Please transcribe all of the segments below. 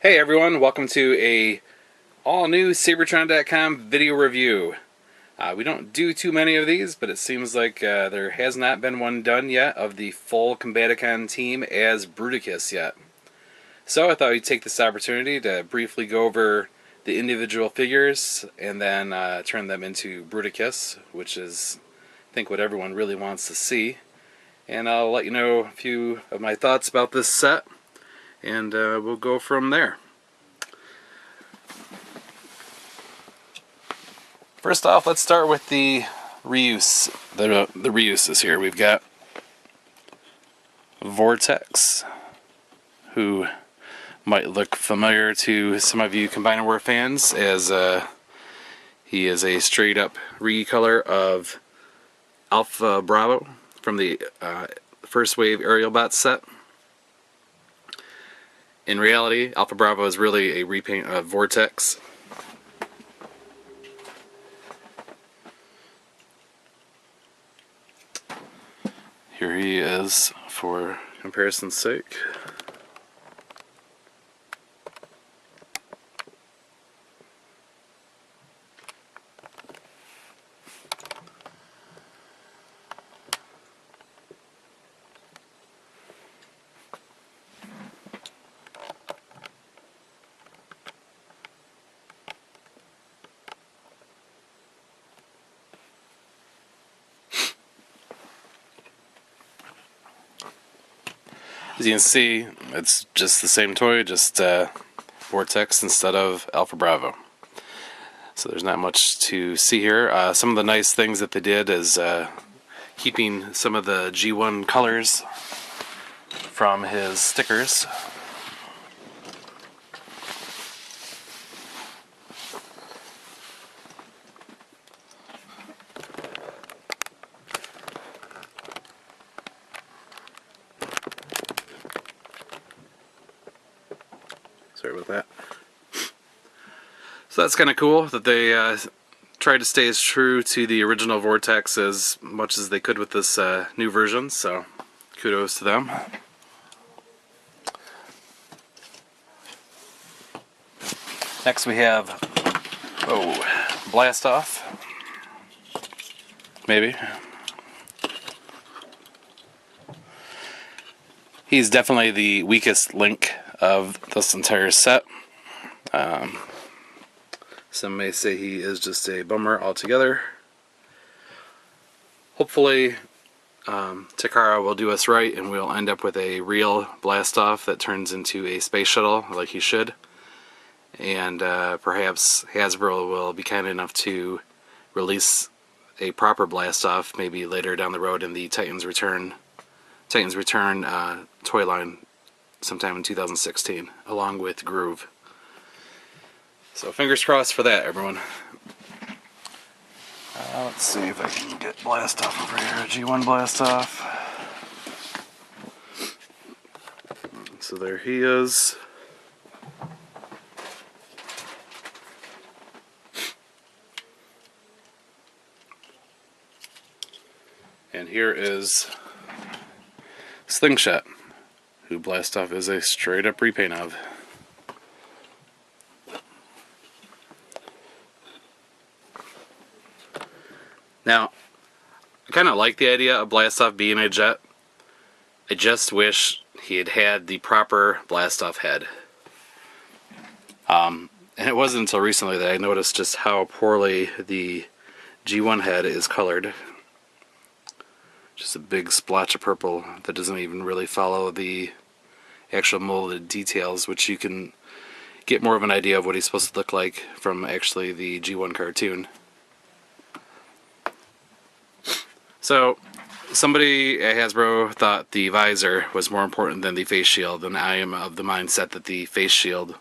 Hey everyone, welcome to a all-new Seibertron.com video review. We don't do too many of these, but it seems like there has not been one done yet of the full Combaticon team as Bruticus yet. So I thought we'd take this opportunity to briefly go over the individual figures and then turn them into Bruticus, which is, I think, what everyone really wants to see. And I'll let you know a few of my thoughts about this set, and we'll go from there. First off, let's start with the reuses here. We've got Vortex, who might look familiar to some of you Combiner War fans, as he is a straight up recolor of Alpha Bravo from the First Wave Aerial Bot set. In reality, Alpha Bravo is really a repaint of Vortex. Here he is for comparison's sake. As you can see, it's just the same toy, just Vortex instead of Alpha Bravo. So there's not much to see here. Some of the nice things that they did is keeping some of the G1 colors from his stickers. Sorry about that. So that's kind of cool that they tried to stay as true to the original Vortex as much as they could with this new version, so kudos to them. Next we have, Blast Off. Maybe. He's definitely the weakest link of this entire set. Some may say he is just a bummer altogether. Hopefully Takara will do us right and we'll end up with a real Blast-Off that turns into a space shuttle like he should. And perhaps Hasbro will be kind enough to release a proper Blast-Off maybe later down the road in the Titans Return toy line sometime in 2016, along with Groove. So fingers crossed for that, everyone. Let's see if I can get Blast Off over here. G1 Blast Off. So there he is. And here is Slingshot, who Blast Off is a straight up repaint of. Now, I kind of like the idea of Blast Off being a jet. I just wish he had had the proper Blast Off head. And it wasn't until recently that I noticed just how poorly the G1 head is colored. Just a big splotch of purple that doesn't even really follow the actual molded details, which you can get more of an idea of what he's supposed to look like from actually the G1 cartoon. So somebody at Hasbro thought the visor was more important than the face shield, and I am of the mindset that the face shield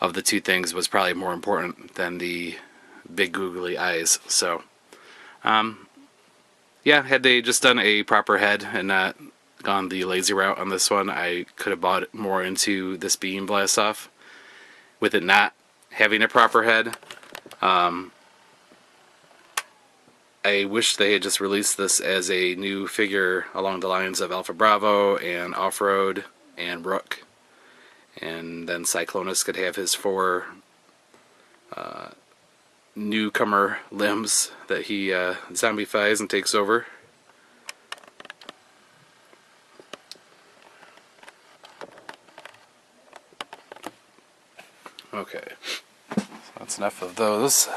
of the two things was probably more important than the big googly eyes. So yeah, had they just done a proper head and not gone the lazy route on this one, I could have bought more into this being Blast Off. With it not having a proper head, I wish they had just released this as a new figure along the lines of Alpha Bravo and Off-Road and Rook, And then Cyclonus could have his 4 newcomer limbs that he zombifies and takes over. Okay, so that's enough of those.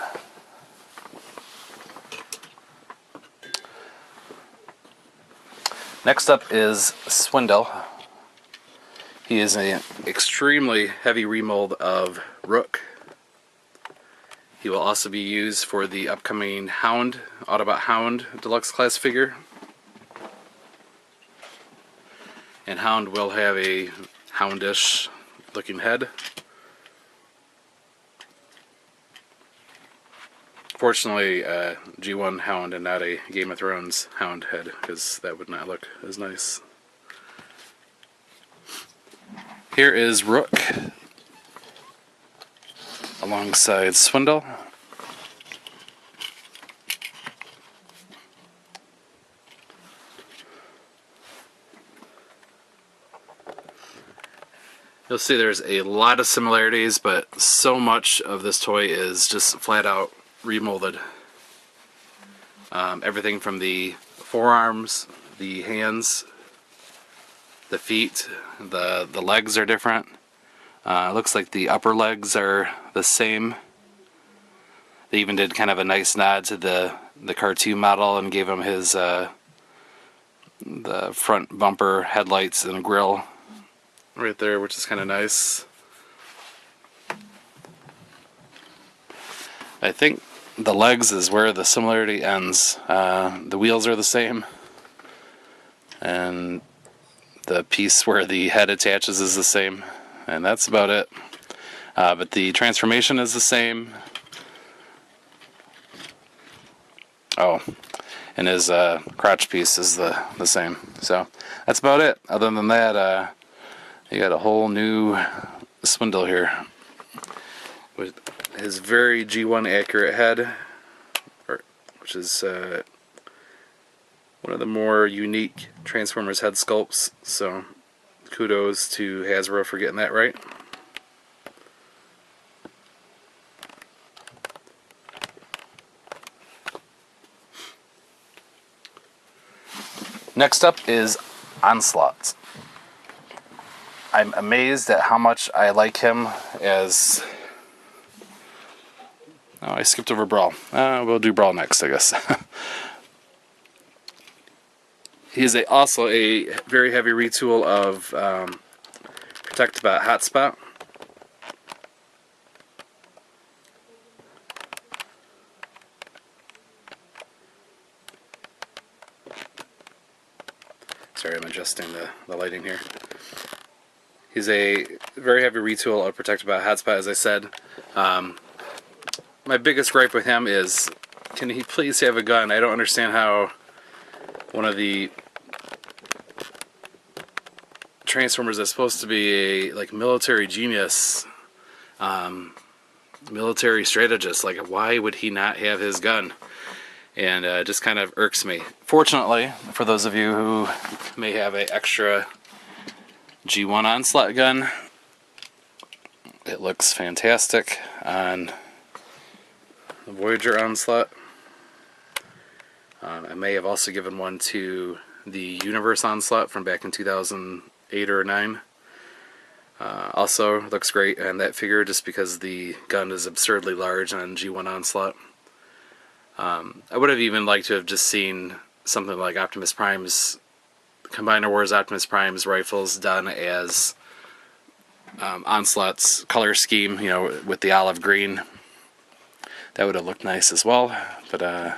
Next up is Swindle. He is an extremely heavy remold of Rook. He will also be used for the upcoming Hound, Autobot Hound Deluxe Class figure. And Hound will have a houndish looking head. Fortunately, G1 Hound and not a Game of Thrones Hound head, because that would not look as nice. Here is Rook alongside Swindle. You'll see there's a lot of similarities, but so much of this toy is just flat out remolded. Everything from the forearms, the hands, the feet, the legs are different. It looks like the upper legs are the same. They even did kind of a nice nod to the cartoon model and gave him his the front bumper headlights and grill right there, which is kind of nice. I think the legs is where the similarity ends. The wheels are the same, and the piece where the head attaches is the same, and that's about it. But the transformation is the same. Oh, and his crotch piece is the same. So that's about it. Other than that, you got a whole new Swindle here with his very G1 accurate head, which is one of the more unique Transformers head sculpts, so kudos to Hasbro for getting that right. Next up is Onslaught. I'm amazed at how much I like him as... Oh, I skipped over Brawl. We'll do Brawl next, I guess. He's also a very heavy retool of Protectobot Hotspot. Sorry, I'm adjusting the lighting here. He's a very heavy retool of Protectobot Hotspot, as I said. My biggest gripe with him is, can he please have a gun? I don't understand how one of the Transformers that's supposed to be a military genius, military strategist, why would he not have his gun? And it just kind of irks me. Fortunately, for those of you who may have an extra G1 Onslaught gun, it looks fantastic on the Voyager Onslaught. I may have also given one to the Universe Onslaught from back in 2008 or 9. Also looks great on that figure just because the gun is absurdly large on G1 Onslaught. I would have even liked to have just seen something like Optimus Prime's Combiner Wars Optimus Prime's rifles done as Onslaught's color scheme, with the olive green. That would have looked nice as well. But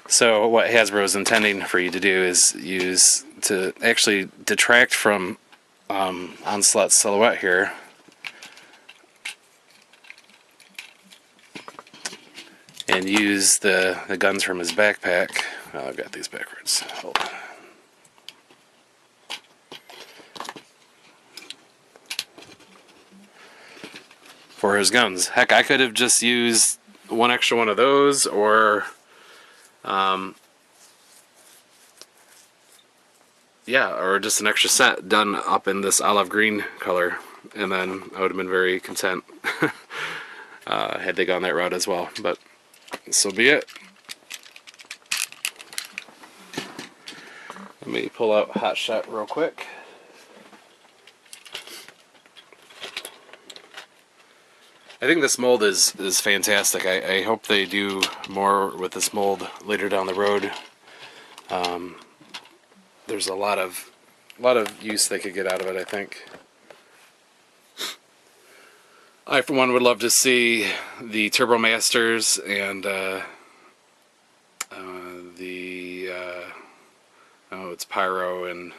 so what Hasbro is intending for you to do is use to actually detract from Onslaught's silhouette here. And use the guns from his backpack. Oh, I've got these backwards. Hold on. For his guns. Heck, I could have just used one extra one of those, or yeah, or just an extra set done up in this olive green color, and then I would have been very content had they gone that route as well. But so be it. Let me pull out Hot Shot real quick. I think this mold is fantastic. I hope they do more with this mold later down the road. There's a lot of use they could get out of it, I think. I, for one, would love to see the Turbo Masters and it's Pyro and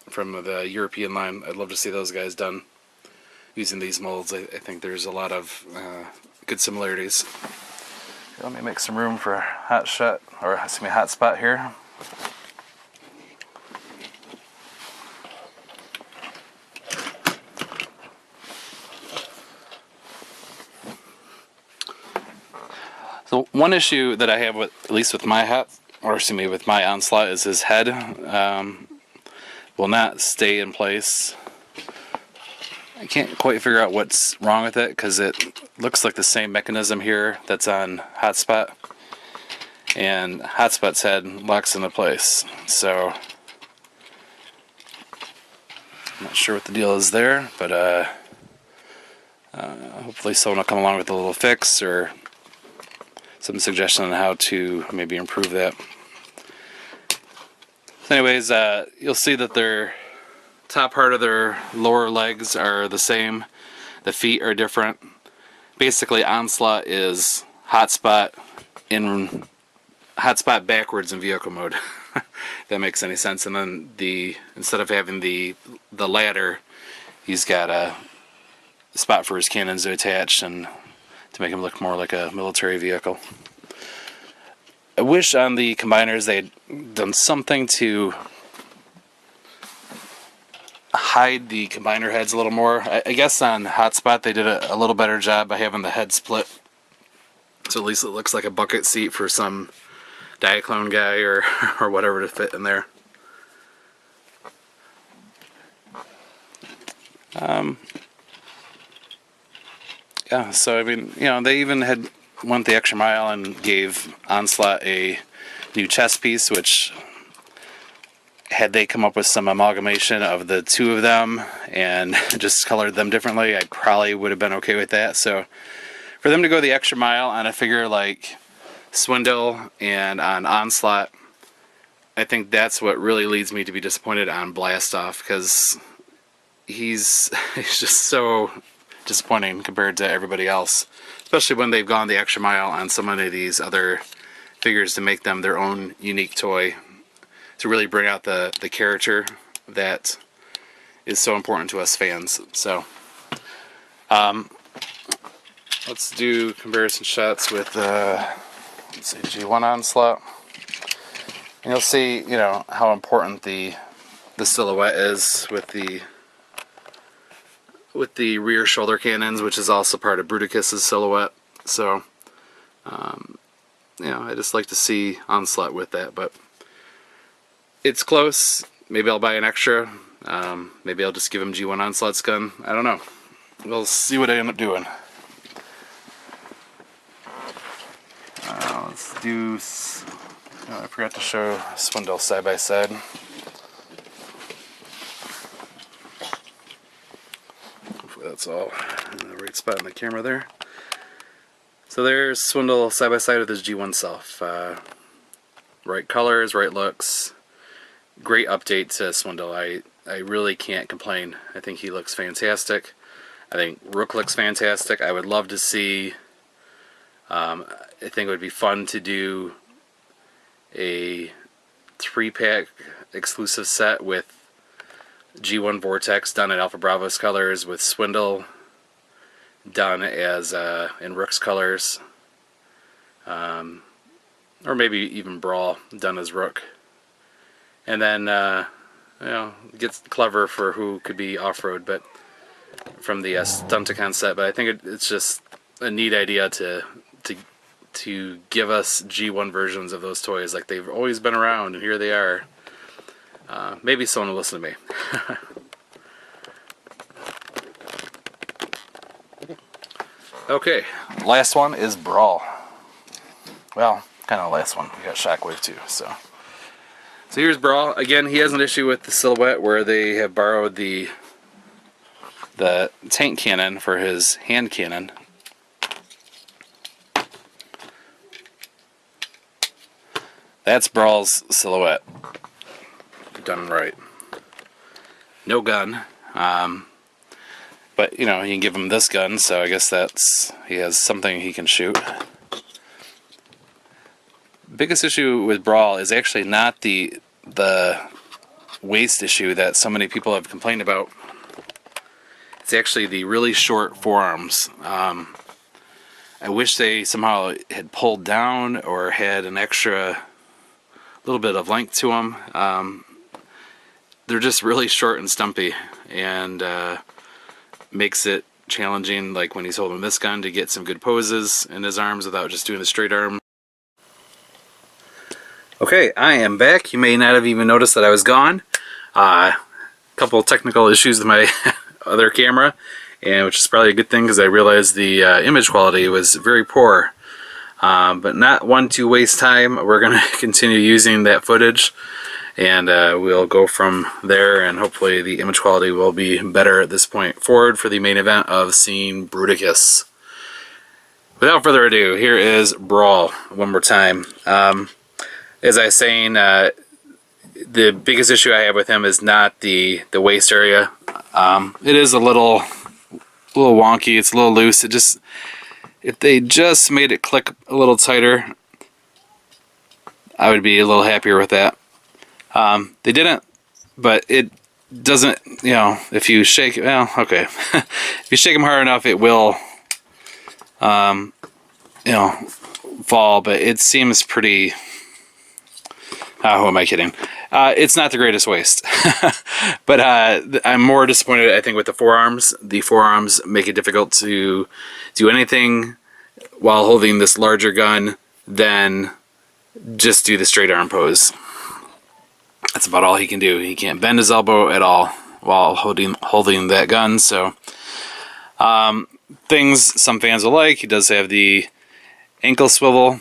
from the European line. I'd love to see those guys done using these molds. I think there's a lot of good similarities. Let me make some room for Hot Shot, or excuse me, Hot Spot here. So one issue that I have with, at least with my with my Onslaught, is his head will not stay in place. I can't quite figure out what's wrong with it, because it looks like the same mechanism here that's on Hotspot, and Hotspot's head locks into place. So I'm not sure what the deal is there, but hopefully someone will come along with a little fix or some suggestion on how to maybe improve that. So anyways, you'll see that their top part of their lower legs are the same. The feet are different. Basically, Onslaught is Hotspot backwards in vehicle mode. If that makes any sense. And then instead of having the ladder, he's got a spot for his cannons to attach and to make him look more like a military vehicle. I wish on the combiners they'd done something to hide the combiner heads a little more. I guess on Hotspot they did a little better job by having the head split, so at least it looks like a bucket seat for some Diaclone guy or whatever to fit in there. Yeah, so I mean, they even went the extra mile and gave Onslaught a new chest piece, which, had they come up with some amalgamation of the two of them and just colored them differently, I probably would have been okay with that. So for them to go the extra mile on a figure like Swindle and on Onslaught, I think that's what really leads me to be disappointed on Blastoff, because he's just so disappointing compared to everybody else, especially when they've gone the extra mile on so many of these other figures to make them their own unique toy, to really bring out the character that is so important to us fans. So let's do comparison shots with let's see, G1 Onslaught, and you'll see how important the silhouette is with the rear shoulder cannons, which is also part of Bruticus' silhouette. So I just like to see Onslaught with that, but it's close. Maybe I'll buy an extra. Maybe I'll just give him G1 Onslaught's gun. I don't know. We'll see what I end up doing. Let's do... I forgot to show Swindle side by side. Hopefully that's all in the right spot in the camera there. So there's Swindle side by side with his G1 self. Right colors, right looks. Great update to Swindle. I really can't complain. I think he looks fantastic. I think Rook looks fantastic. I would love to see... I think it would be fun to do a 3-pack exclusive set with G1 Vortex done in Alpha Bravo's colors, with Swindle done as in Rook's colors, or maybe even Brawl done as Rook, and then get clever for who could be off-road, but from the Stunticon set. But I think it's just a neat idea to give us G1 versions of those toys, like they've always been around, and here they are. Maybe someone will listen to me. Okay, last one is Brawl. Well, kind of the last one. We got Shockwave too. So here's Brawl. Again, he has an issue with the silhouette where they have borrowed the tank cannon for his hand cannon. That's Brawl's silhouette. Done right. No gun. But, you know, you can give him this gun, so I guess he has something he can shoot. Biggest issue with Brawl is actually not the waist issue that so many people have complained about. It's actually the really short forearms. I wish they somehow had pulled down or had an extra little bit of length to them. They're just really short and stumpy, and makes it challenging, like when he's holding this gun, to get some good poses in his arms without just doing the straight arm. Okay, I am back. You may not have even noticed that I was gone. A couple technical issues with my other camera, and which is probably a good thing because I realized the image quality was very poor. But not one to waste time. We're going to continue using that footage, and we'll go from there, and hopefully the image quality will be better at this point forward for the main event of seeing Bruticus. Without further ado, here is Brawl one more time. As I was saying, the biggest issue I have with him is not the waist area. It is a little wonky. It's a little loose. If they just made it click a little tighter, I would be a little happier with that. They didn't, but it doesn't, you know, if you shake, well, okay. If you shake them hard enough, it will, you know, fall, but it seems pretty, who am I kidding? It's not the greatest waist. But I'm more disappointed, I think, with the forearms. The forearms make it difficult to do anything while holding this larger gun than just do the straight arm pose. That's about all he can do. He can't bend his elbow at all while holding that gun. So things some fans will like. He does have the ankle swivel.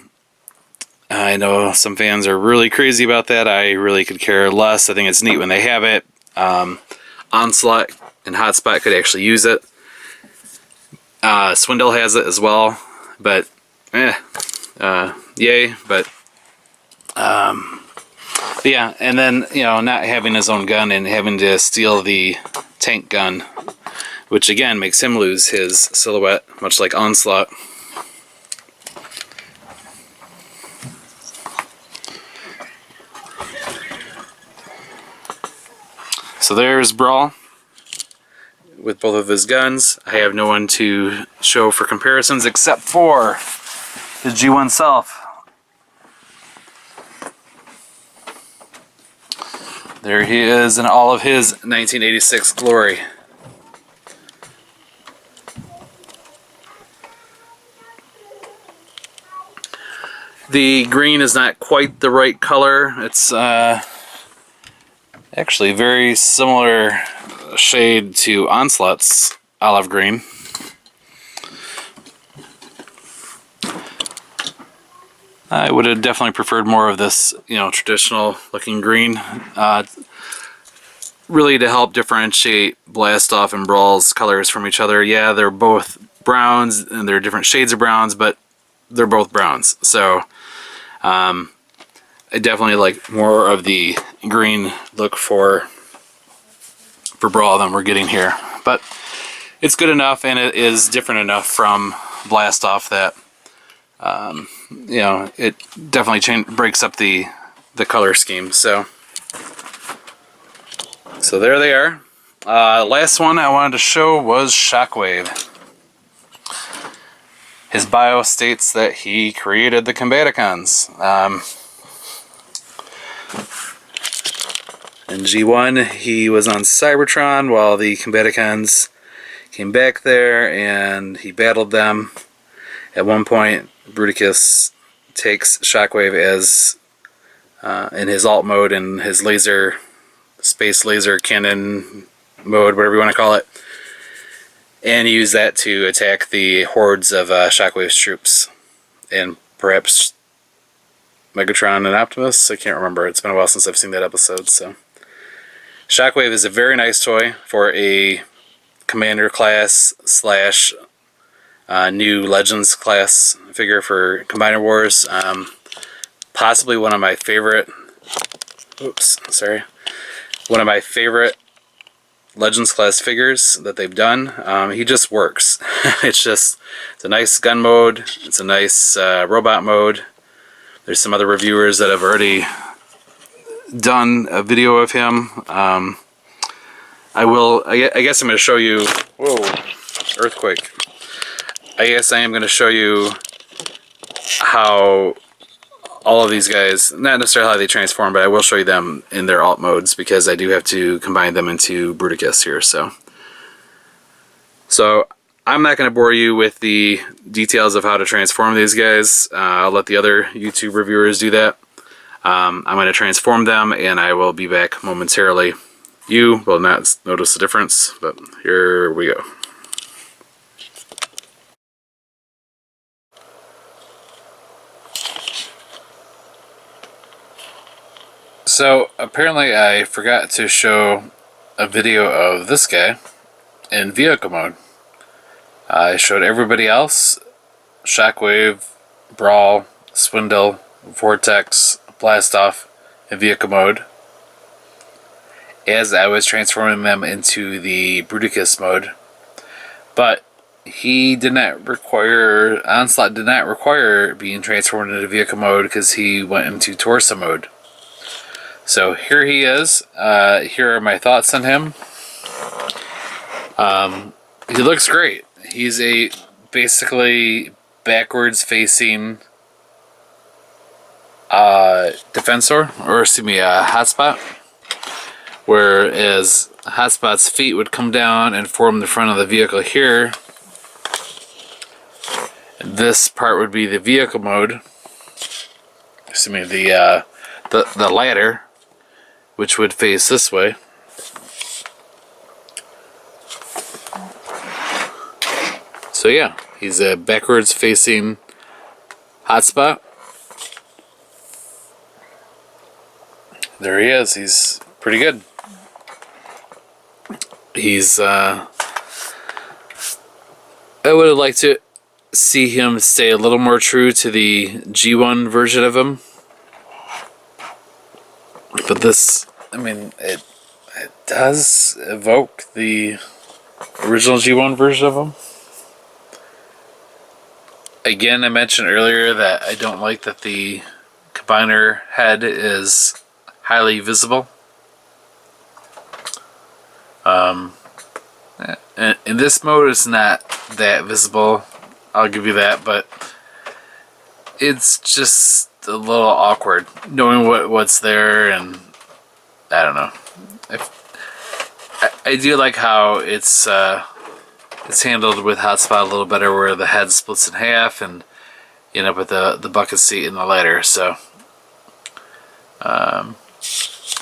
I know some fans are really crazy about that. I really could care less. I think it's neat when they have it. Onslaught and Hotspot could actually use it. Swindle has it as well, but yay. But yeah, and then, you know, not having his own gun and having to steal the tank gun, which again makes him lose his silhouette, much like Onslaught. So there's Brawl with both of his guns. I have no one to show for comparisons except for the G1 self. There he is in all of his 1986 glory. The green is not quite the right color. It's actually very similar shade to Onslaught's olive green. I would have definitely preferred more of this, you know, traditional looking green. Really to help differentiate Blastoff and Brawl's colors from each other. Yeah, they're both browns and they're different shades of browns, but they're both browns. So I definitely like more of the green look for Brawl than we're getting here. But it's good enough, and it is different enough from Blastoff that you know, it definitely breaks up the color scheme. So there they are. Last one I wanted to show was Shockwave. His bio states that he created the Combaticons. In G1, he was on Seibertron while the Combaticons came back there, and he battled them. At one point, Bruticus takes Shockwave as in his alt mode and his laser space laser cannon mode, whatever you want to call it, and use that to attack the hordes of Shockwave's troops, and perhaps Megatron and Optimus. I can't remember. It's been a while since I've seen that episode. So Shockwave is a very nice toy for a Commander class slash new Legends class figure for Combiner Wars. Possibly one of my favorite. Oops, sorry. One of my favorite Legends class figures that they've done. He just works. it's a nice gun mode. It's a nice robot mode. There's some other reviewers that have already done a video of him. I guess I'm going to show you. Whoa, earthquake. I guess I am going to show you how all of these guys, not necessarily how they transform, but I will show you them in their alt modes, because I do have to combine them into Bruticus here. So I'm not going to bore you with the details of how to transform these guys. I'll let the other YouTube reviewers do that. I'm going to transform them, and I will be back momentarily. You will not notice the difference, but here we go. So apparently I forgot to show a video of this guy in vehicle mode. I showed everybody else: Shockwave, Brawl, Swindle, Vortex, Blastoff in vehicle mode, as I was transforming them into the Bruticus mode. But he did not require, Onslaught did not require being transformed into vehicle mode, because he went into torso mode. So here he is. Here are my thoughts on him. He looks great. He's a basically backwards facing defensor, or excuse me, hotspot. Whereas hotspot's feet would come down and form the front of the vehicle here. And this part would be the vehicle mode. Excuse me, the ladder, which would face this way. So yeah, he's a backwards facing hotspot. There he is. He's pretty good. He's I would have liked to see him stay a little more true to the G1 version of him. But this, I mean, it does evoke the original G1 version of him. Again, I mentioned earlier that I don't like that the combiner head is highly visible. In this mode, it's not that visible, I'll give you that, but it's just a little awkward knowing what's there, and I don't know. I do like how it's handled with hotspot a little better, where the head splits in half and you end up with the bucket seat and the ladder. So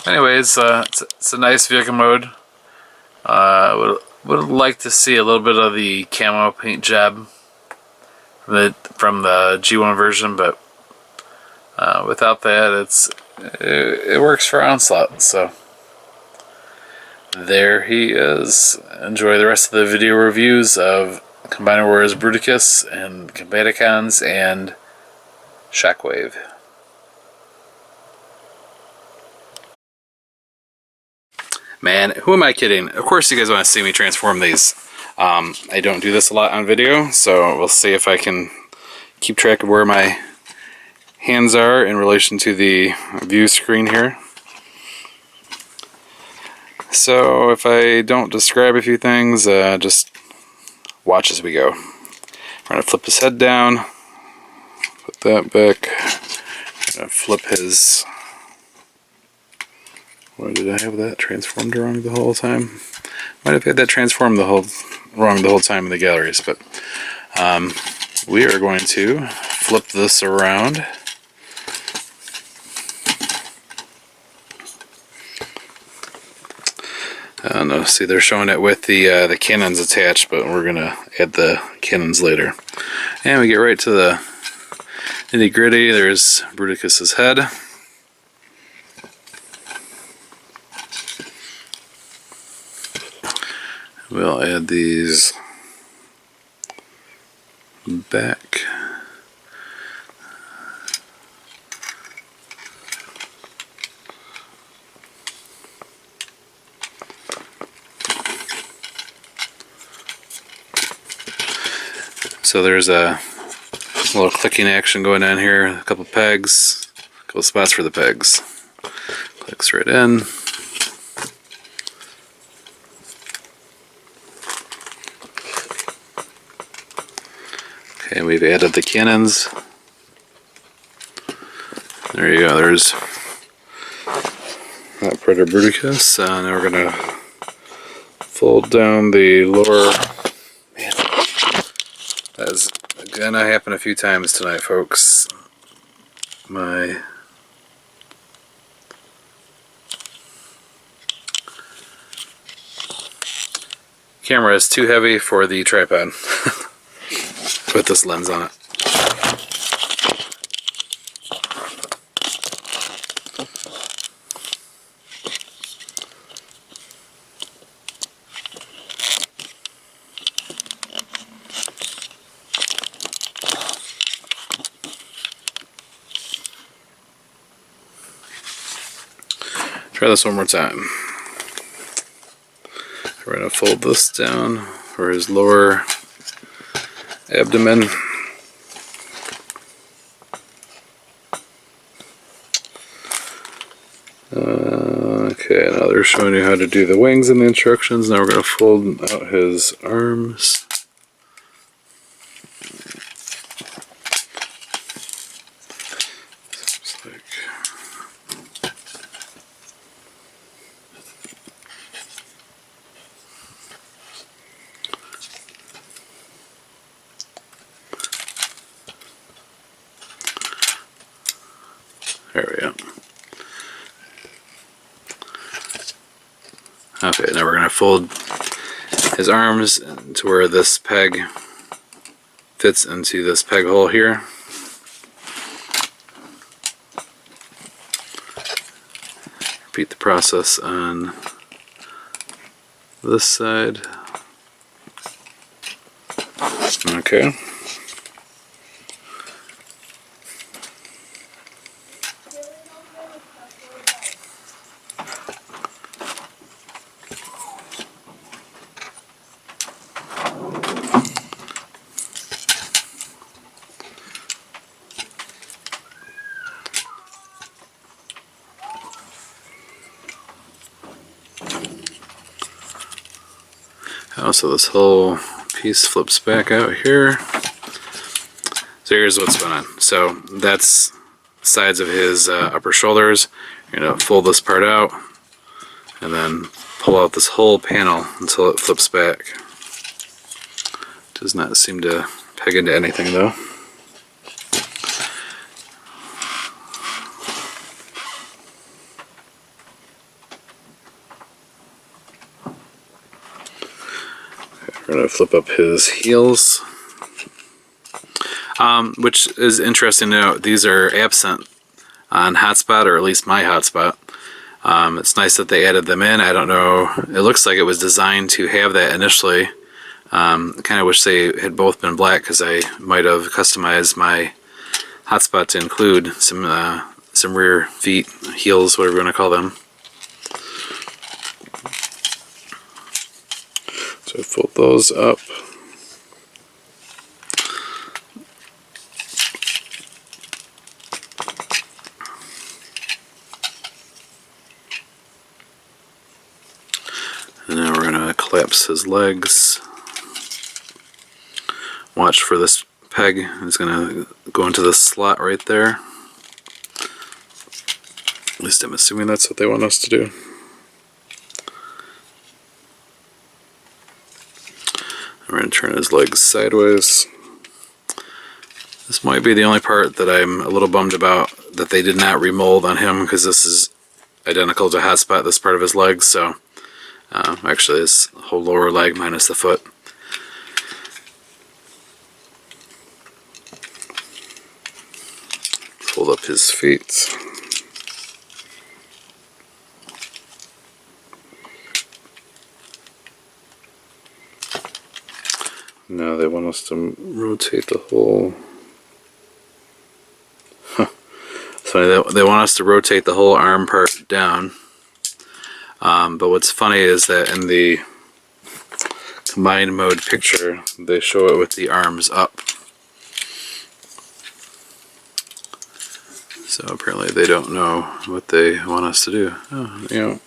anyways, it's a nice vehicle mode. Would like to see a little bit of the camo paint job from the G1 version, but without that, it works for Onslaught. So there he is. Enjoy the rest of the video reviews of Combiner Wars Bruticus and Combaticons and Shockwave. Man, who am I kidding? Of course you guys want to see me transform these. I don't do this a lot on video, so we'll see if I can keep track of where my hands are in relation to the view screen here. So if I don't describe a few things, just watch as we go. We're going to flip his head down, put that back, I'm going to flip his... Why did I have that transformed wrong the whole time? Might have had that transformed wrong the whole time in the galleries, but we are going to flip this around. Oh, see, they're showing it with the cannons attached, but we're gonna add the cannons later. And we get right to the nitty gritty. There's Bruticus's head. We'll add these back. So there's a little clicking action going on here, a couple pegs, a couple spots for the pegs. Clicks right in. Okay, we've added the cannons. There you go, there's that part of Bruticus. Now we're going to fold down the lower. Man, that is gonna happen a few times tonight, folks. My camera is too heavy for the tripod with this lens on it. Try this one more time. We're going to fold this down for his lower abdomen. Okay, now they're showing you how to do the wings in the instructions. Now we're going to fold out his arms. There we go. Okay, now we're going to fold his arms to where this peg fits into this peg hole here. Repeat the process on this side. Okay. Oh, so this whole piece flips back out here. So here's what's going on. So that's sides of his upper shoulders. You're going to fold this part out and then pull out this whole panel until it flips back. Does not seem to peg into anything though. We're going to flip up his heels, which is interesting to note. These are absent on Hotspot, or at least my Hotspot. It's nice that they added them in. I don't know. It looks like it was designed to have that initially. I kind of wish they had both been black because I might have customized my Hotspot to include some rear feet, heels, whatever you want to call them. So fold those up. And now we're going to collapse his legs. Watch for this peg. It's going to go into this slot right there. At least I'm assuming that's what they want us to do. We're going to turn his legs sideways. This might be the only part that I'm a little bummed about that they did not remold on him, because this is identical to Hotspot, this part of his legs, so Actually, his whole lower leg minus the foot. Fold up his feet. Now they want us to rotate the whole... So they want us to rotate the whole arm part down. But what's funny is that in the combined mode picture, they show it with the arms up. So apparently they don't know what they want us to do. Oh, you know.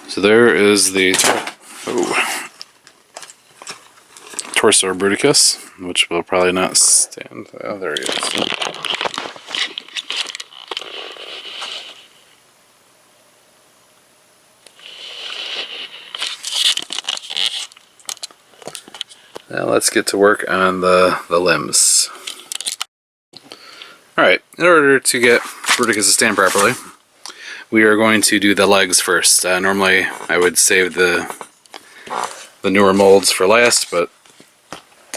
So there is the torso Bruticus, which will probably not stand. Oh, there he is. Now let's get to work on the limbs. Alright, in order to get Bruticus to stand properly, we are going to do the legs first. Normally I would save the newer molds for last, but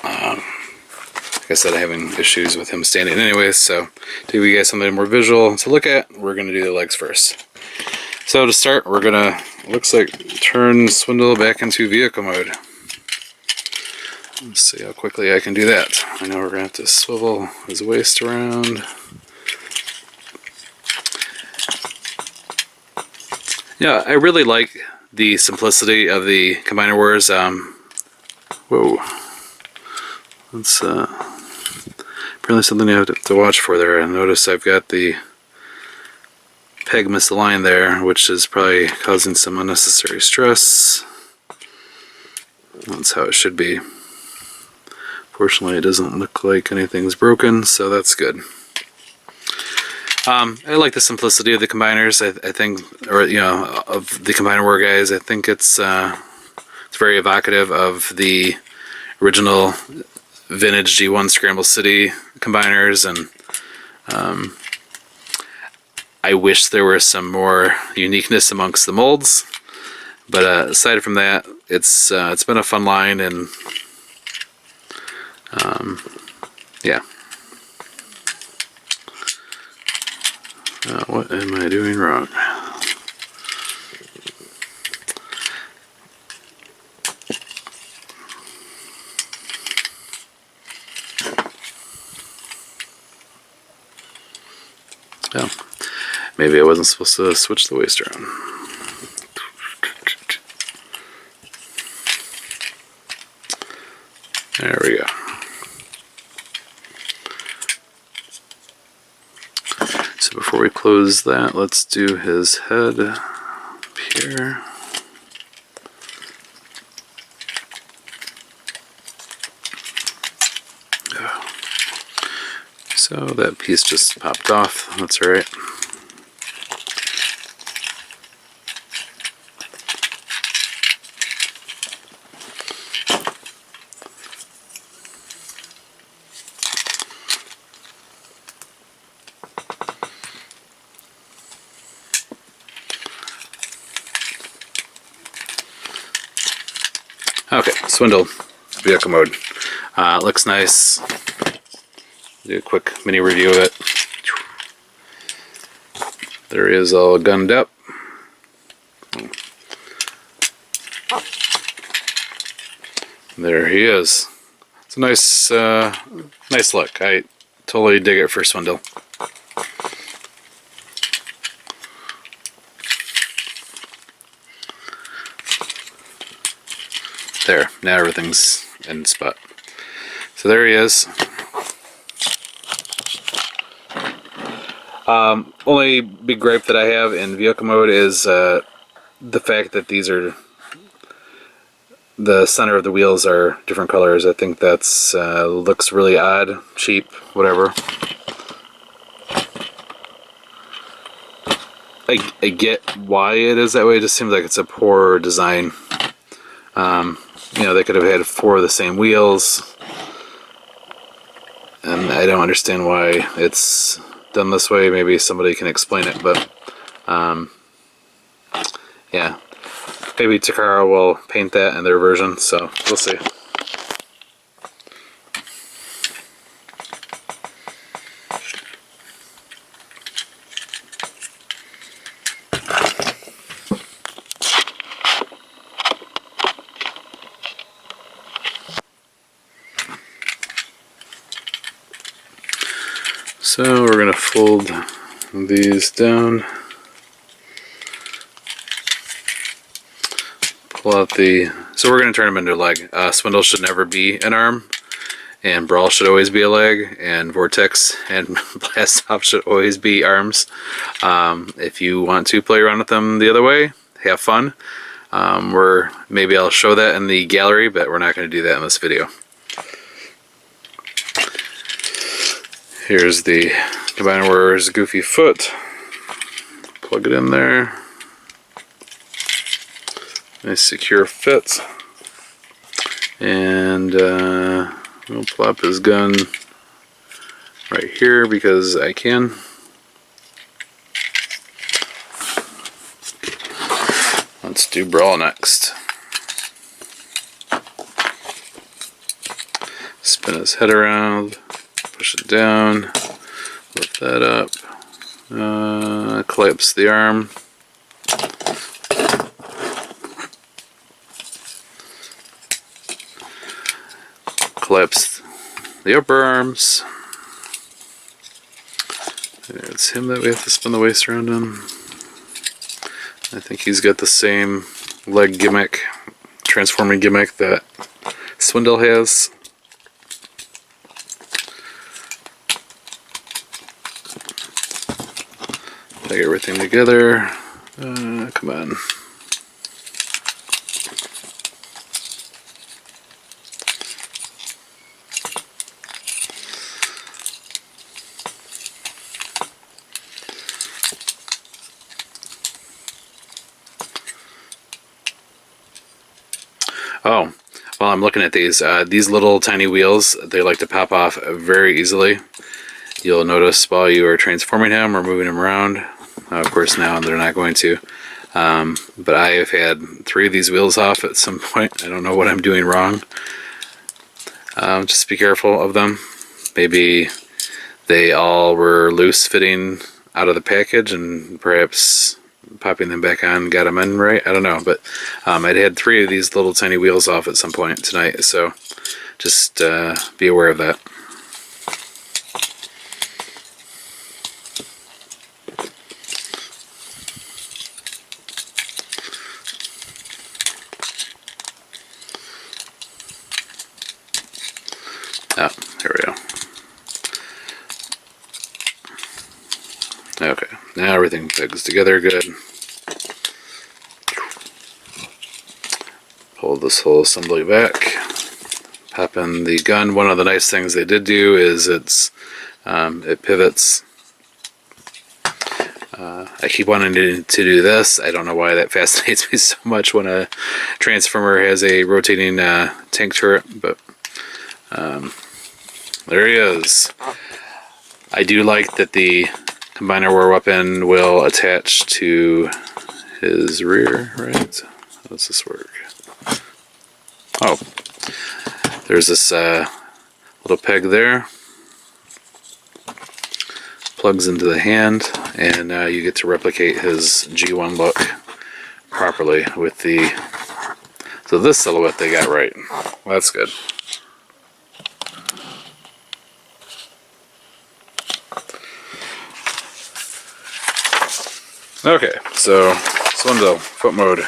like I said, I'm having issues with him standing anyways, so to give you guys something more visual to look at, we're going to do the legs first. So to start, we're going to, looks like, turn Swindle back into vehicle mode. Let's see how quickly I can do that. I know we're going to have to swivel his waist around. Yeah, I really like the simplicity of the Combiner Wars. Whoa. That's apparently something you have to watch for there. I notice I've got the peg misaligned there, which is probably causing some unnecessary stress. That's how it should be. Fortunately, it doesn't look like anything's broken, so that's good. I like the simplicity of the combiners. I think, or you know, of the Combiner War guys. I think it's very evocative of the original vintage G1 Scramble City combiners, and I wish there was some more uniqueness amongst the molds. But aside from that, it's been a fun line, and yeah. What am I doing wrong? Oh, maybe I wasn't supposed to switch the waist around. There we go. So before we close that, let's do his head up here. Oh. So that piece just popped off. That's all right. Okay, Swindle, vehicle mode. Looks nice. Do a quick mini review of it. There he is, all gunned up. There he is. It's a nice, nice look. I totally dig it for Swindle. There, now everything's in spot. So there he is. Only big gripe that I have in vehicle mode is the fact that these are, the center of the wheels are different colors. I think that's looks really odd, cheap, whatever. I get why it is that way. It just seems like it's a poor design. You know, they could have had 4 of the same wheels, and I don't understand why it's done this way. Maybe somebody can explain it, but yeah, maybe Takara will paint that in their version, so we'll see. So we're going to fold these down, pull out the, so we're going to turn them into a leg. Swindle should never be an arm, and Brawl should always be a leg, and Vortex and Blast Off should always be arms. If you want to play around with them the other way, have fun. Maybe I'll show that in the gallery, but we're not going to do that in this video. Here's the Combiner Warrior's goofy foot. Plug it in there. Nice secure fit. And we'll plop his gun right here because I can. Let's do Brawl next. Spin his head around. Push it down, lift that up, collapse the arm, collapse the upper arms. It's him that we have to spin the waist around him. I think he's got the same leg gimmick, transforming gimmick that Swindle has. Take everything together. Come on. Oh, while I'm looking at these little tiny wheels, they like to pop off very easily. You'll notice while you are transforming him or moving him around. Of course, now they're not going to. But I have had 3 of these wheels off at some point. I don't know what I'm doing wrong. Just be careful of them. Maybe they all were loose fitting out of the package, and perhaps popping them back on got them in right. I don't know, but I'd had 3 of these little tiny wheels off at some point tonight, so just be aware of that. Oh, here we go. Okay, now everything pegs together good. Pull this whole assembly back. Pop in the gun. One of the nice things they did do is it pivots. I keep wanting to do this. I don't know why that fascinates me so much when a Transformer has a rotating tank turret, but there he is. I do like that the Combiner War weapon will attach to his rear, right? How does this work? Oh, there's this little peg there. Plugs into the hand, and you get to replicate his G1 look properly with the... So this silhouette they got right. Well, that's good. Okay, so Swindle, foot mode.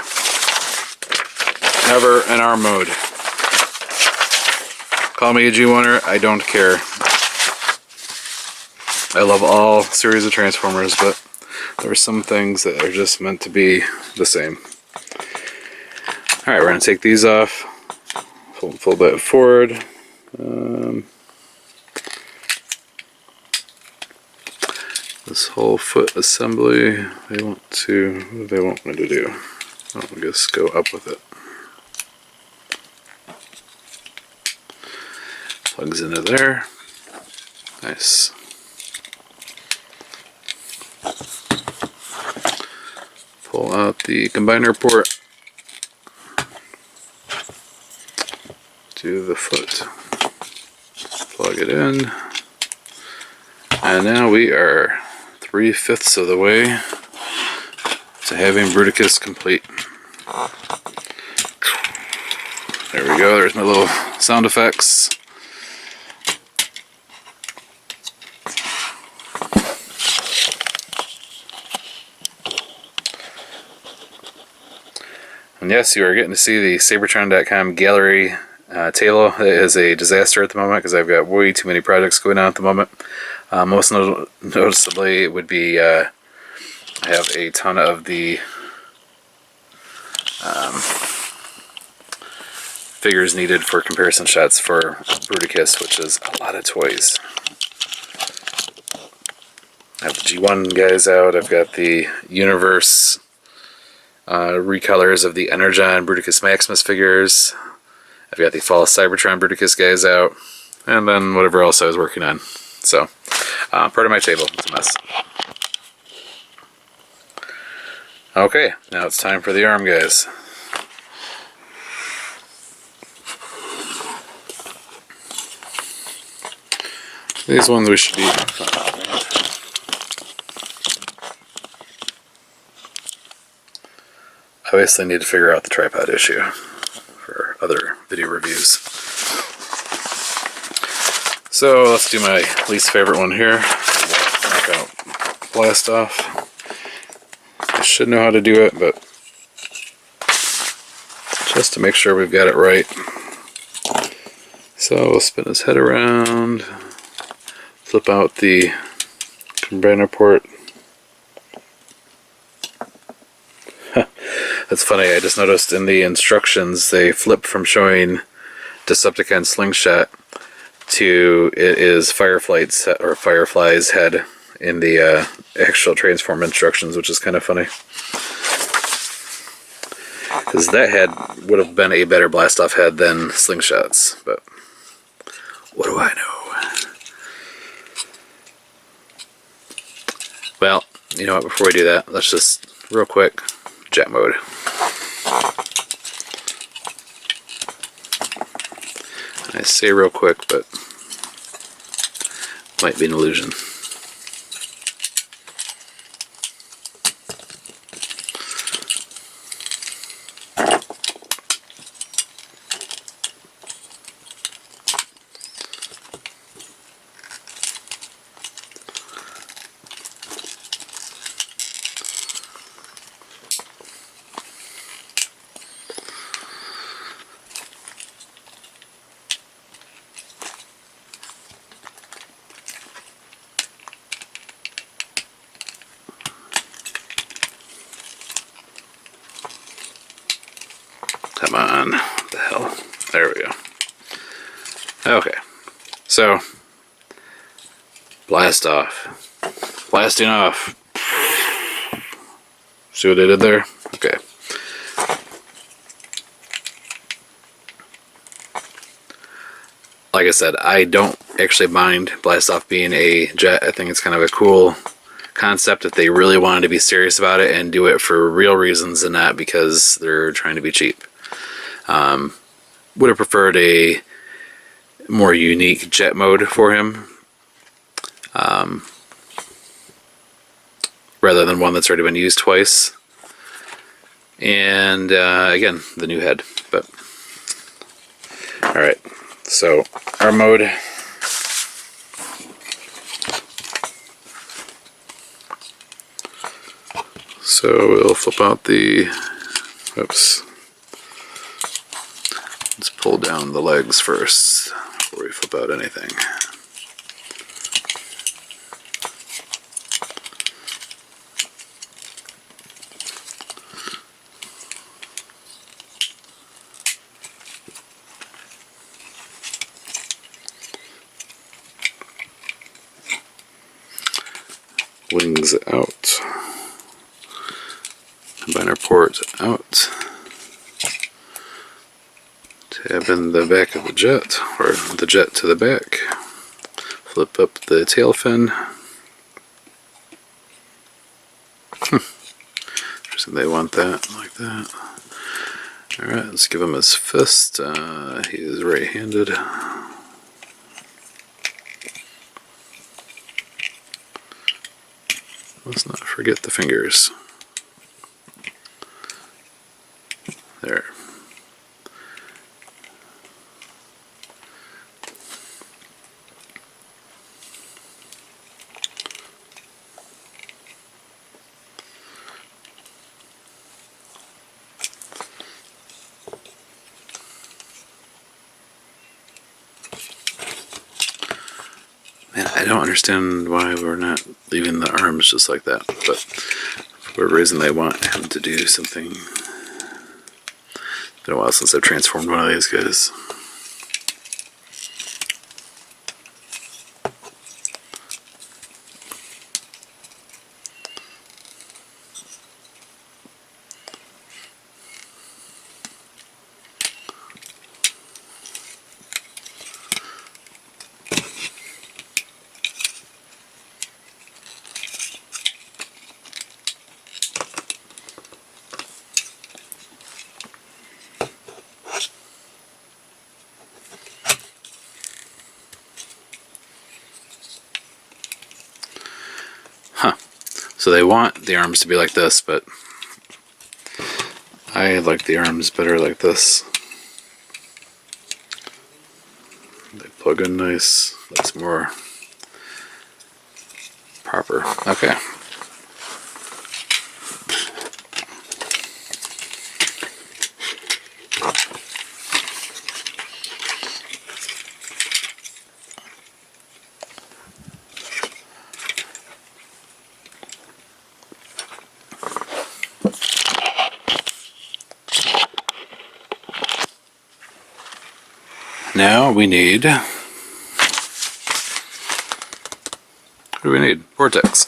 Never in arm mode. Call me a G1er, I don't care. I love all series of Transformers, but there are some things that are just meant to be the same. Alright, we're going to take these off. Fold that forward. This whole foot assembly, what do they want me to do? I'll just go up with it. Plugs into there. Nice. Pull out the combiner port. Do the foot. Plug it in. And now we are 3/5 of the way to having Bruticus complete. There we go, there's my little sound effects. And yes, you are getting to see the Seibertron.com gallery table. It is a disaster at the moment because I've got way too many projects going on at the moment. Most noticeably would be I have a ton of the figures needed for comparison shots for Bruticus, which is a lot of toys. I have the G1 guys out. I've got the Universe recolors of the Energon Bruticus Maximus figures. I've got the Fall Seibertron Bruticus guys out, and then whatever else I was working on. So, part of my table. It's a mess. Okay, now it's time for the arm guys. These ones we should be obviously need to figure out the tripod issue for other video reviews. So let's do my least favorite one here. Knock out Blast Off. I should know how to do it, but just to make sure we've got it right. So we'll spin his head around, flip out the combiner port. That's funny, I just noticed in the instructions they flip from showing Decepticon Slingshot to it is Firefly's head in the actual transform instructions, which is kind of funny. Because that head would have been a better blast-off head than Slingshot's, but what do I know? Well, you know what, before we do that, let's just, real quick, jet mode. I say real quick, but might be an illusion. Come on, what the hell? There we go. Okay, so blast off, blasting off. See what I did there? Okay. Like I said, I don't actually mind blast off being a jet. I think it's kind of a cool concept if they really wanted to be serious about it and do it for real reasons and not because they're trying to be cheap. Would have preferred a more unique jet mode for him, rather than one that's already been used twice. And again, the new head. But alright, so our mode. So we'll flip out the, oops. Let's pull down the legs first before we flip out anything. Wings out. Combiner port out. Tab in the back of the jet, or the jet to the back. Flip up the tail fin. Interesting, they want that, like that. Alright, let's give him his fist. He is right-handed. Let's not forget the fingers. There. Man, I don't understand why we're not leaving the arms just like that, but for whatever reason they want him to do something. It's been a while since I've transformed one of these guys. Huh. So they want the arms to be like this, but I like the arms better like this. They plug in nice. That's more proper. Okay. Now we need, what do we need? Vortex.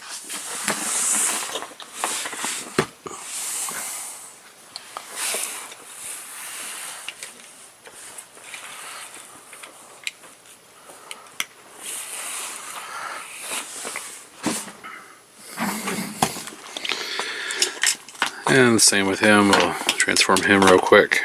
And the same with him, we'll transform him real quick.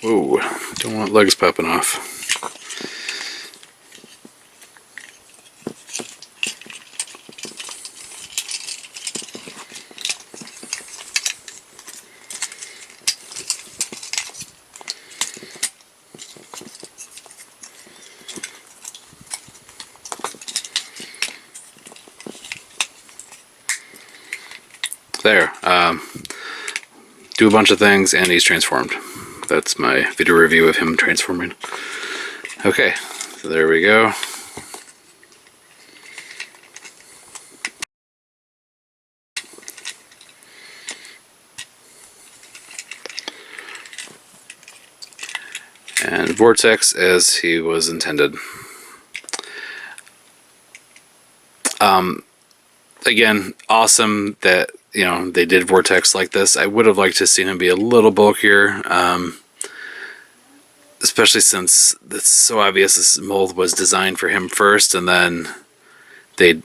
Whoa, don't want legs popping off. There, do a bunch of things and he's transformed. That's my video review of him transforming. Okay, so there we go. And Vortex as he was intended. Again, awesome that, you know, they did Vortex like this. I would have liked to have seen him be a little bulkier, especially since it's so obvious this mold was designed for him first, and then they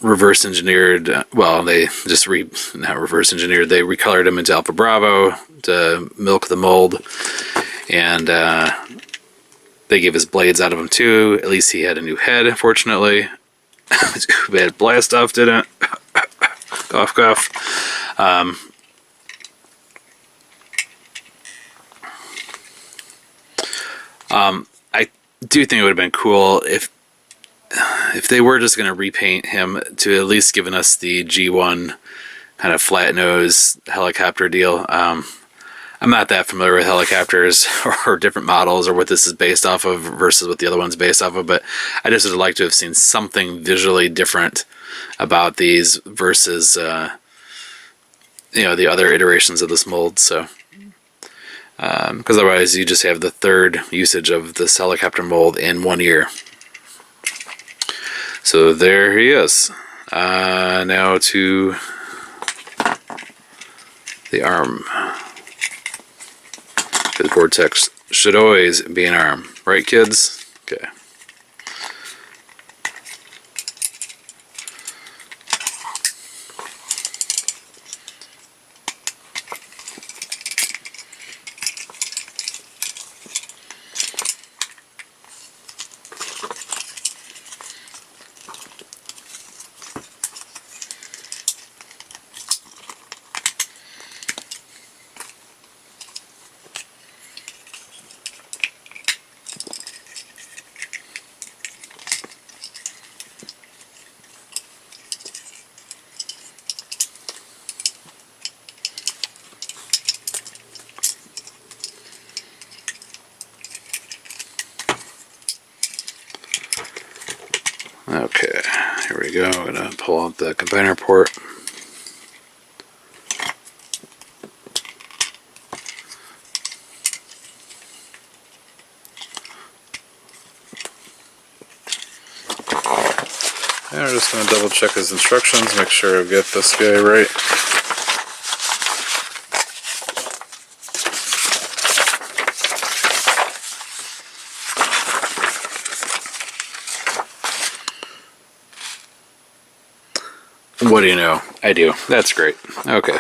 reverse engineered, well, they just not reverse engineered, they recolored him into Alpha Bravo to milk the mold, and they gave his blades out of him too. At least he had a new head, fortunately. Too bad Blast Off didn't. Cough, cough. I do think it would have been cool if they were just going to repaint him to at least giving us the G1 kind of flat nose helicopter deal. I'm not that familiar with helicopters or different models or what this is based off of versus what the other one's based off of, but I just would like to have seen something visually different about these versus the other iterations of this mold. So, because otherwise you just have the third usage of this helicopter mold in 1 year. So there he is. Now to the arm. The Vortex should always be an arm, right, kids? Okay. Okay, here we go. I'm going to pull out the combiner port. And we're just going to double check his instructions, make sure I get this guy right. What do you know? I do. That's great. Okay.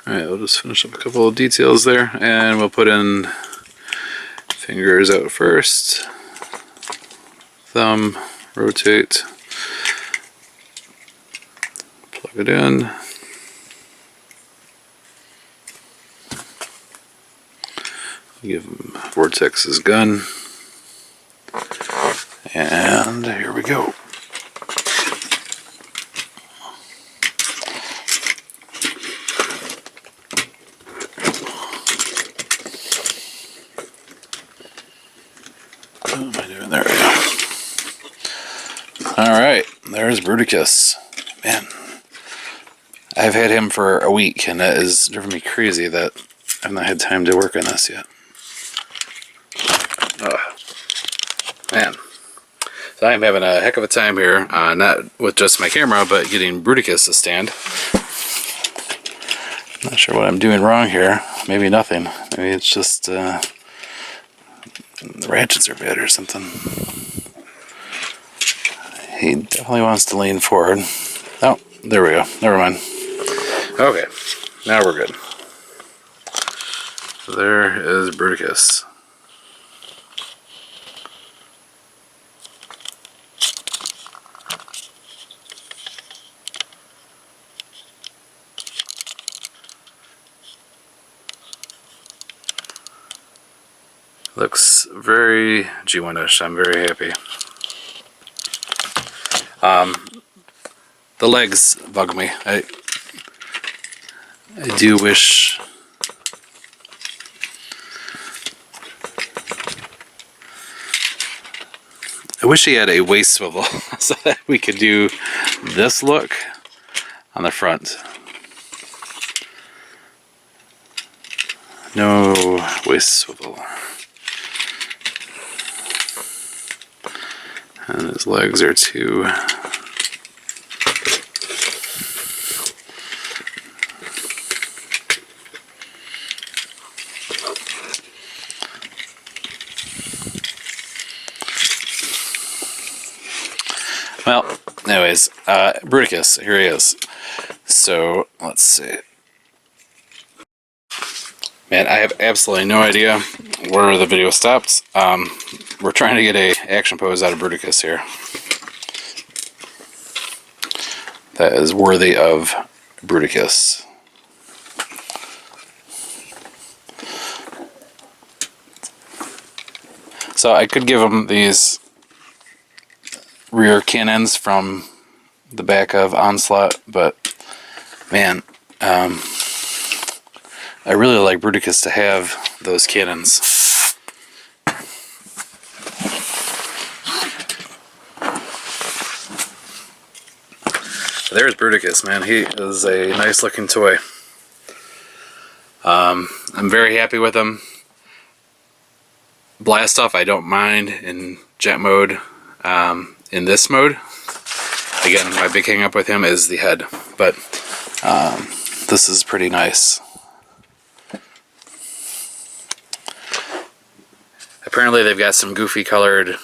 Alright, we'll just finish up a couple of details there, and we'll put in fingers out first, thumb, rotate, plug it in, give him Vortex his gun, and here we go. What am I doing? There we go. Alright, there's Bruticus. Man, I've had him for a week, and that has driven me crazy that I've not had time to work on this yet. Man. So I'm having a heck of a time here, not with just my camera, but getting Bruticus to stand. Not sure what I'm doing wrong here. Maybe nothing. Maybe it's just the ratchets are bad or something. He definitely wants to lean forward. Oh, there we go. Never mind. Okay, now we're good. So there is Bruticus. Looks very G1-ish. I'm very happy. The legs bug me. I do wish he had a waist swivel so that we could do this look on the front. No waist swivel. And his legs are too. Well, anyways, Bruticus, here he is. So, let's see. Man, I have absolutely no idea where the video stopped. We're trying to get a action pose out of Bruticus here that is worthy of Bruticus. So I could give him these rear cannons from the back of Onslaught, but man, I really like Bruticus to have those cannons. There's Bruticus, man. He is a nice looking toy. I'm very happy with him. Blast off I don't mind in jet mode. In this mode, again, my big hang up with him is the head, but this is pretty nice. Apparently they've got some goofy colored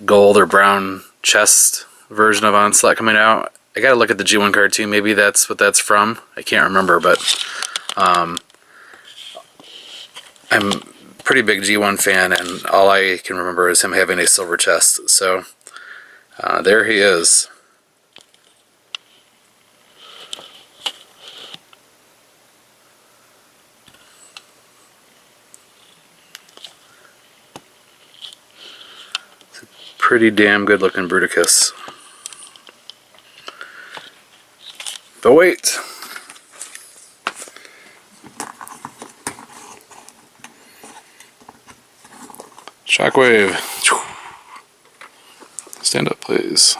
gold or brown chest version of Onslaught coming out. I gotta look at the G1 card too. Maybe that's what that's from. I can't remember, but I'm a pretty big G1 fan, and all I can remember is him having a silver chest. So there he is. It's a pretty damn good looking Bruticus. But wait. Shockwave. Stand up, please.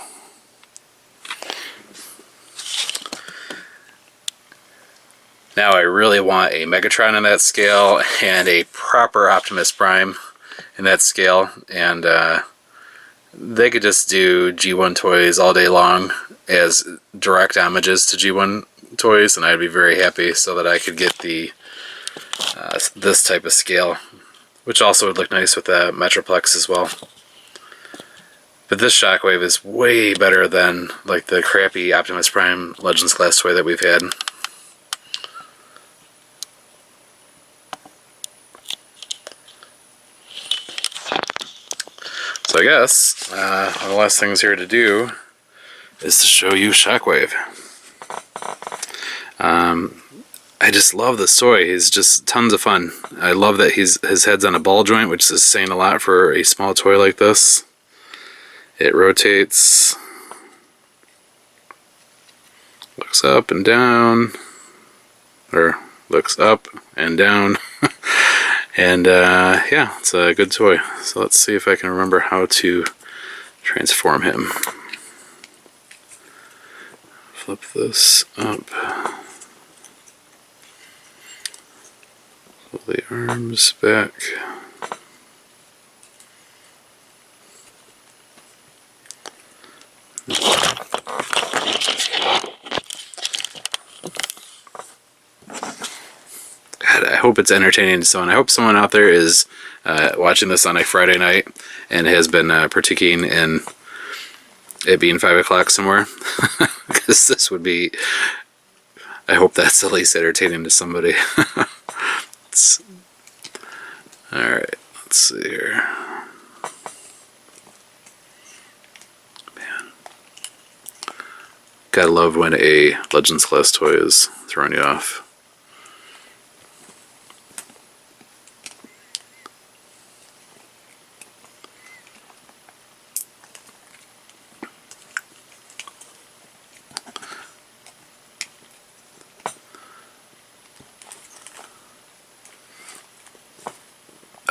Now I really want a Megatron in that scale and a proper Optimus Prime in that scale, and they could just do G1 toys all day long as direct homages to G1 toys, and I'd be very happy, so that I could get the this type of scale, which also would look nice with the Metroplex as well. But this Shockwave is way better than like the crappy Optimus Prime Legends class toy that we've had. So I guess one of the last things here to do is to show you Shockwave. I just love this toy. He's just tons of fun. I love that his head's on a ball joint, which is saying a lot for a small toy like this. It rotates, looks up and down, or looks up and down. And yeah, it's a good toy. So let's see if I can remember how to transform him. Flip this up. Pull the arms back. God, I hope it's entertaining to someone. I hope someone out there is watching this on a Friday night and has been partaking in it being 5 o'clock somewhere. Because this would be, I hope that's at least entertaining to somebody. Alright, let's see here. Man. Gotta love when a Legends class toy is throwing you off.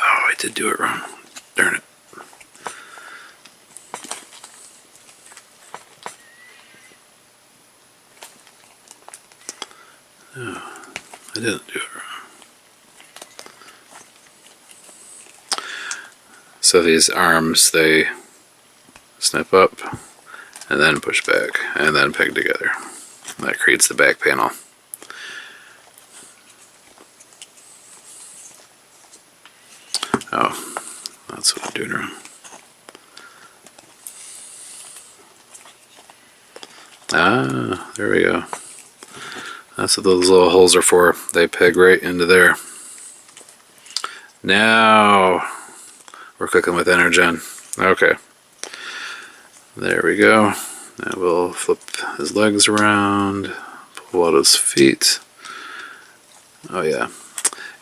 I did do it wrong. Darn it. Oh, I didn't do it wrong. So these arms, they snap up and then push back and then peg together. That creates the back panel. Oh, that's what I'm doing wrong. Ah, there we go. That's what those little holes are for. They peg right into there. Now we're cooking with Energen. Okay. There we go. Now we'll flip his legs around, pull out his feet. Oh yeah.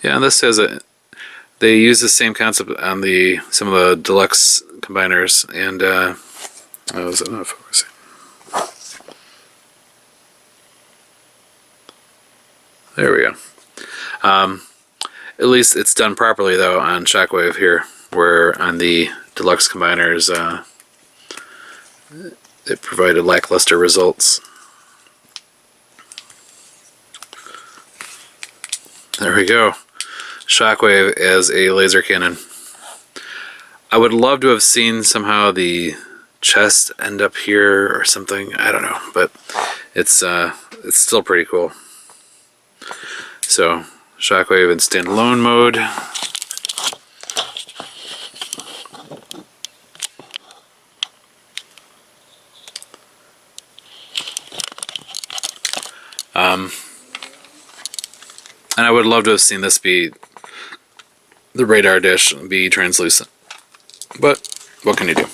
Yeah, this has a, they use the same concept on the some of the deluxe combiners, and oh, is it not focusing? There we go. At least it's done properly though on Shockwave here, where on the deluxe combiners it provided lackluster results. There we go. Shockwave as a laser cannon. I would love to have seen somehow the chest end up here or something. I don't know, but it's still pretty cool. So Shockwave in standalone mode. And I would love to have seen this be the radar dish be translucent. But what can you do?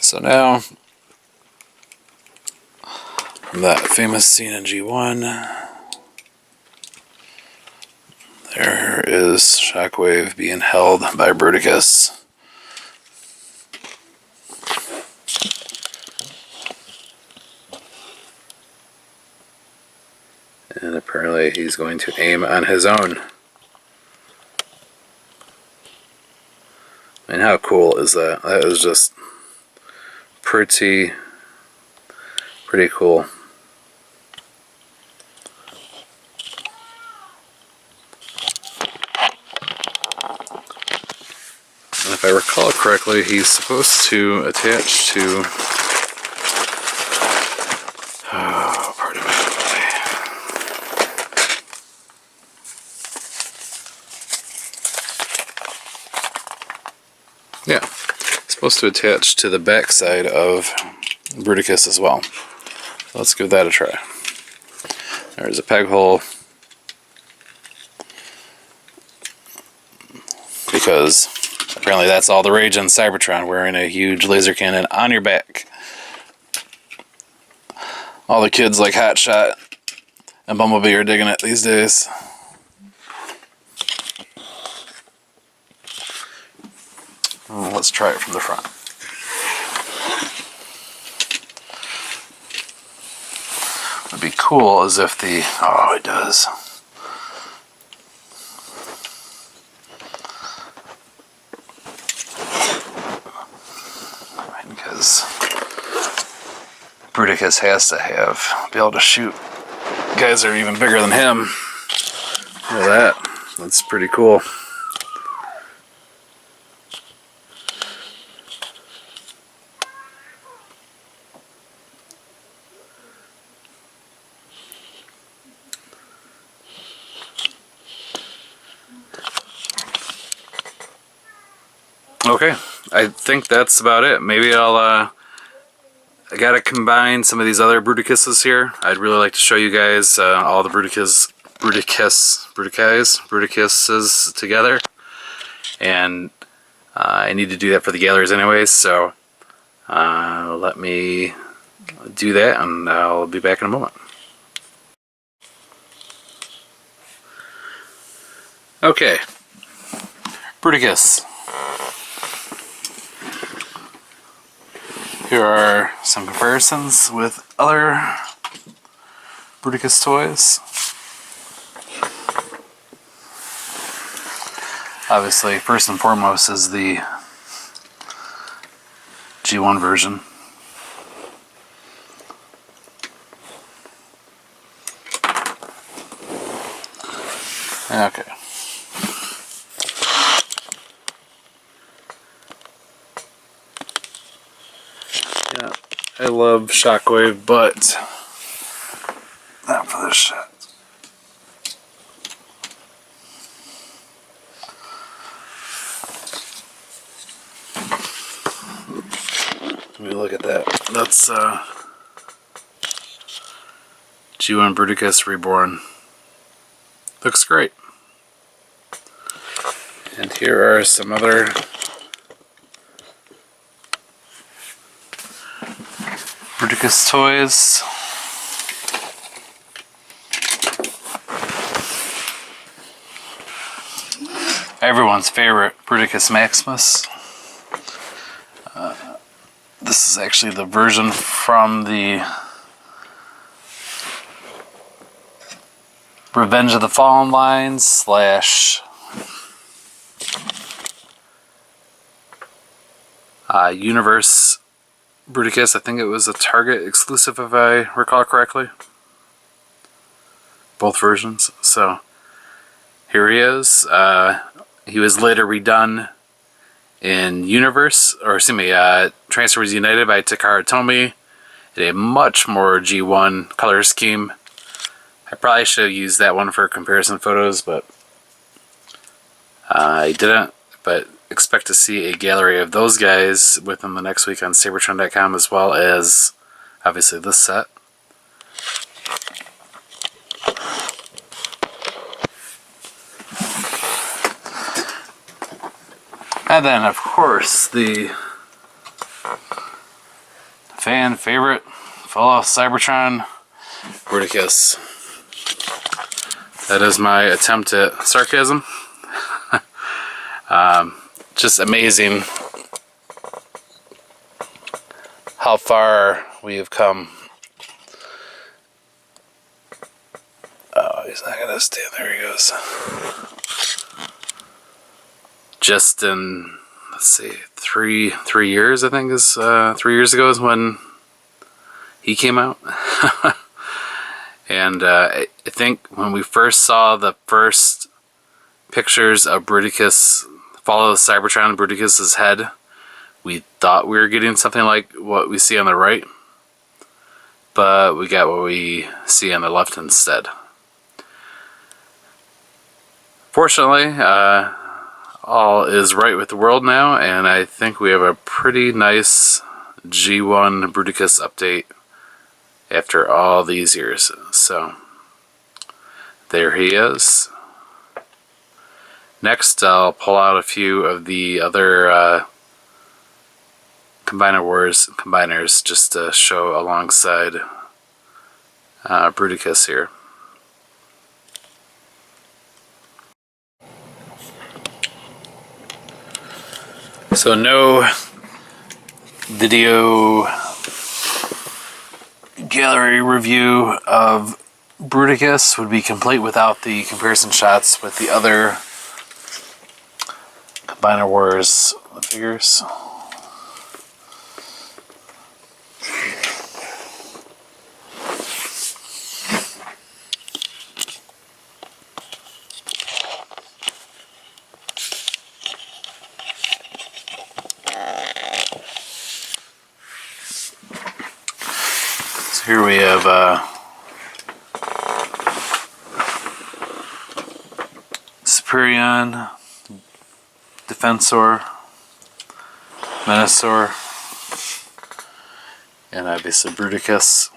So now, from that famous scene in G1, there is Shockwave being held by Bruticus. And apparently he's going to aim on his own. And how cool is that? That is just pretty cool. And if I recall correctly, he's supposed to attach to... Oh, pardon me. Yeah, supposed to attach to the back side of Bruticus as well. Let's give that a try. There's a peg hole. Because apparently that's all the rage on Seibertron, wearing a huge laser cannon on your back. All the kids like Hotshot and Bumblebee are digging it these days. Oh, let's try it from the front. Would be cool as if the... Oh, it does. Because Bruticus has to be able to shoot guys that are even bigger than him. Look at that. That's pretty cool. Okay, I think that's about it. Maybe I gotta combine some of these other Bruticuses here. I'd really like to show you guys all the Bruticus Bruticuses together, and I need to do that for the galleries anyways. So let me do that, and I'll be back in a moment. Okay, Bruticus. Here are some comparisons with other Bruticus toys. Obviously, first and foremost is the G1 version. Okay. Yeah, I love Shockwave, but not for this shit. Let me look at that. That's G1 Bruticus Reborn. Looks great. And here are some other Bruticus toys. Everyone's favorite Bruticus Maximus. This is actually the version from the Revenge of the Fallen line / Universe Bruticus. I think it was a Target exclusive if I recall correctly. Both versions. So here he is. He was later redone in Universe, or excuse me, Transformers United by Takara Tomy. A much more G1 color scheme. I probably should have used that one for comparison photos, but I didn't. But expect to see a gallery of those guys within the next week on Seibertron.com, as well as obviously this set. And then, of course, the fan favorite, fellow Seibertron, Bruticus. That is my attempt at sarcasm. Just amazing how far we have come. Oh, he's not gonna stand there. He goes. Just in, let's see, three years. I think is 3 years ago is when he came out. And I think when we first saw the first pictures of Bruticus follow the Seibertron Bruticus's head, we thought we were getting something like what we see on the right, but we got what we see on the left instead. Fortunately, all is right with the world now, and I think we have a pretty nice G1 Bruticus update after all these years. So there he is. Next, I'll pull out a few of the other combiners just to show alongside Bruticus here. So no video gallery review of Bruticus would be complete without the comparison shots with the other Combiner Wars figures. So here we have Superion, Defensor, Menasor, and obviously Bruticus.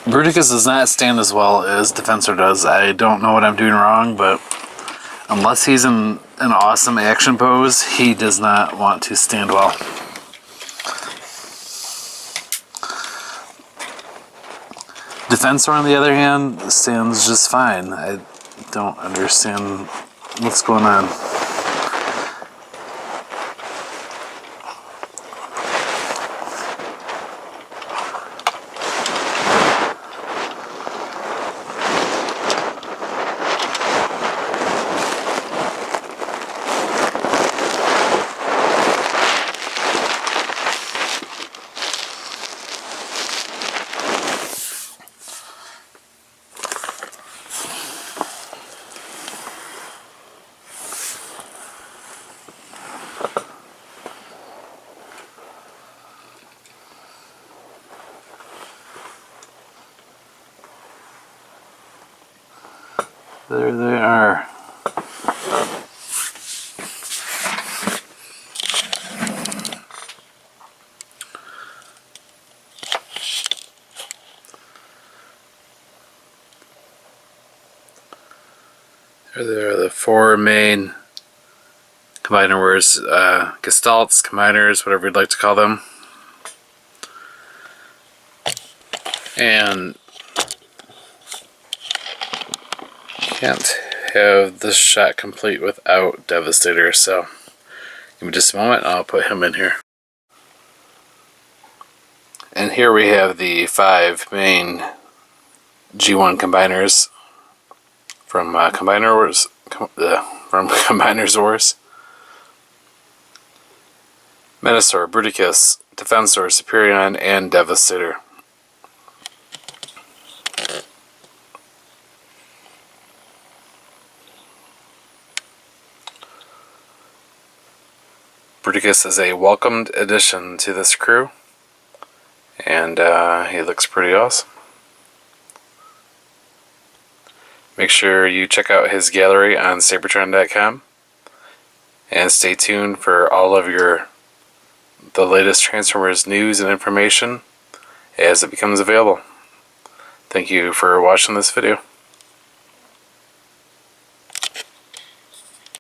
Bruticus does not stand as well as Defensor does. I don't know what I'm doing wrong, but unless he's in an awesome action pose, he does not want to stand well. Defensor, on the other hand, stands just fine. I don't understand what's going on. There they are. There are the four main combiners, gestalts, combiners, whatever you'd like to call them. And can't have this shot complete without Devastator, so give me just a moment and I'll put him in here. And here we have the 5 main G1 combiners from Combiners Wars. Menasor, Bruticus, Defensor, Superion, and Devastator. Bruticus is a welcomed addition to this crew, and he looks pretty awesome. Make sure you check out his gallery on Seibertron.com, and stay tuned for all of the latest Transformers news and information as it becomes available. Thank you for watching this video.